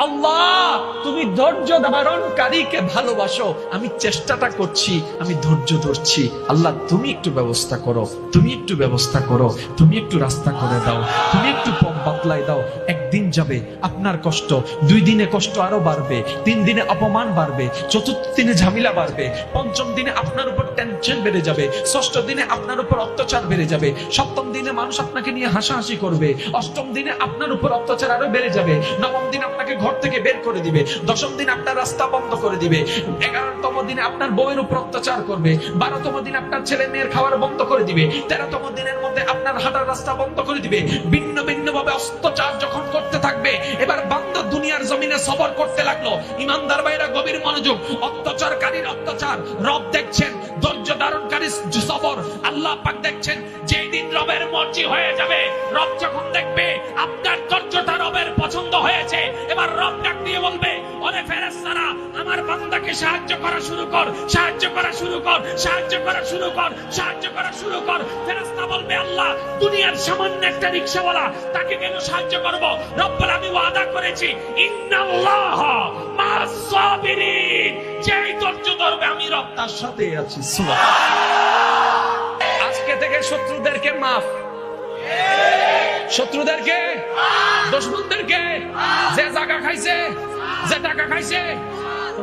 আল্লাহ তুমি ধৈর্য ধারণকারীকে ভালোবাসো, আমি চেষ্টাটা করছি, আমি ধৈর্য ধরছি। আল্লাহ তুমি একটু ব্যবস্থা করো, তুমি একটু ব্যবস্থা করো, তুমি একটু রাস্তা করে দাও, তুমি একটু পথ বাতলাই দাও। একদিন যাবে আপনার কষ্ট, 2 দিনে কষ্ট আরো বাড়বে, 3 দিনে অপমান বাড়বে, 4th দিনে ঝামেলা বাড়বে, 5ম দিনে আপনার উপর টেনশন বেড়ে যাবে, 6ষ্ঠ দিনে আপনার উপর অত্যাচার বেড়ে যাবে, 7ম দিনে মানুষ আপনাকে নিয়ে হাসাহাসি করবে, 8ম দিনে আপনার উপর অত্যাচার আরো বেড়ে যাবে, 9ম দিন আপনাকে ঘর থেকে বের করে দিবে, 10ম দিন আপনার রাস্তা বন্ধ করে দিবে, 11তম দিনে আপনার বউয়ের উপর অত্যাচার করবে, 12তম দিন আপনার ছেলে মেয়ের খাওয়ার বন্ধ করে দিবে, 13তম দিনের মধ্যে আপনার হাঁটার রাস্তা বন্ধ করে দিবে। ভিন্ন ভিন্ন ভাবে অত্যাচার যখন করতে থাকবে, এবার বান্দা দুনিয়ার জমিনে সবর করতে লাগলো। ইমানদার ভাইরা গভীর মনোযোগ, অত্যাচারকারীর অত্যাচার রব দেখছেন, ধৈর্য ধারণকারী সবর আল্লাহ পাক দেখছেন। যেই দিন রবের মর্জি হয়ে যাবে, রব যখন দেখবে আপনার ধৈর্যটা রবের পছন্দ হয়েছে, এবার রব ডাক দিয়ে বলবে, ওরে ফেরেশতারা আমার বান্দাকে সাহায্য করা শুরু কর, সাহায্য করা শুরু কর, সাহায্য করা শুরু কর, সাহায্য করা শুরু কর। ফেরেশতা বলবে, আল্লাহ দুনিয়ার সামান্য একটা রিকশাওয়ালা, তাকে কেন সাহায্য করব? রব বলে, আমি ওয়াদা করেছি, ইন্নাল্লাহ মা'আস সাবিরিন, যেই ধৈর্য ধরবে আমি রব তার সাথে আছি। সুবহানাল্লাহ। আজকে থেকে শত্রুদেরকে মাফ, শত্রুদেরকে, দুশমনদেরকে, যে জায়গা খাইছে, যে টাকা খাইছে,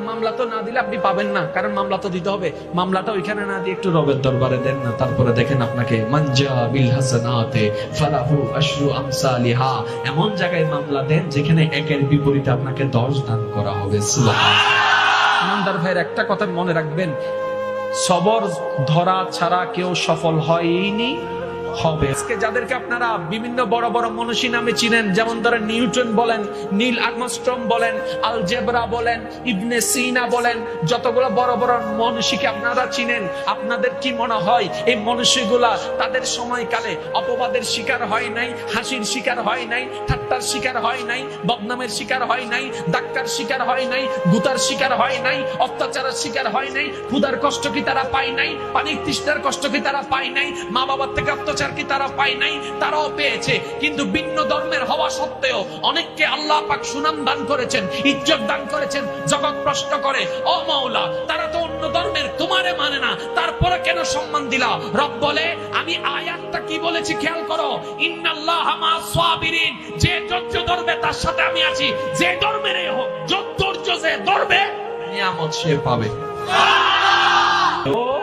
মামলা তো না দিলে আপনি পাবেন না, কারণ মামলা তো দিতে হবে। মামলাটা ওইখানে না দিয়ে একটু রবের দরবারে দেন না, তারপরে দেখেন আপনাকে মানজা বিল হাসানাতে ফালাহু আশরু আমসালিহা, এমন জায়গায় মামলা দেন যেখানে 1-এর বিপরীতে আপনাকে 10 দান করা হবে। সুবহানাল্লাহ। ইমানদার ভাইয়ের একটা কথা মনে রাখবেন, সবর ধরা ছাড়া কেউ সফল হয়নি, হবে। আজকে যাদেরকে আপনারা বিভিন্ন বড় বড় মনীষী নামে চিনেন, যেমন ধরেন নিউটন বলেন, নীল আর্মস্ট্রং বলেন, আলজেব্রা বলেন, ইবনে সিনা বলেন, যতগুলো বড় বড় মনীষীকে আপনারা চিনেন, আপনাদের কি মনে হয় এই মনীষীগুলা তাদের সময়কালে অপবাদের শিকার হয় নাই, হাসির শিকার হয় নাই, ঠাট্টার শিকার হয় নাই, বদনামের শিকার হয় নাই, ধাক্কার শিকার হয় নাই, গুতার শিকার হয় নাই, অত্যাচারের শিকার হয় নাই, ক্ষুধার কষ্ট কি তারা পায় নাই, পানির তৃষ্ণার কষ্ট কি তারা পায় নাই, মা বাবার থেকে অত্যাচার কি তারা পায় নাই? তারাও পেয়েছে। কিন্তু ভিন্ন ধর্মের হওয়া সত্ত্বেও অনেককে আল্লাহ পাক সুনাম দান করেছেন, ইজ্জত দান করেছেন। জগৎ প্রশ্ন করে, ও মাওলা, তারা তো অন্য ধর্মের, তোমারে মানে না, তারপরে কেন সম্মান দিলা? রব বলে, আমি আয়াতটা কি বলেছি খেয়াল করো, ইন্নাল্লাহা মা'আস সাবিরিন, যে ধৈর্য ধরবে তার সাথে আমি আছি। যে ধর্মেরই হোক, ধৈর্য যে ধরবে নিয়ামত সে পাবে। সুবহানাল্লাহ।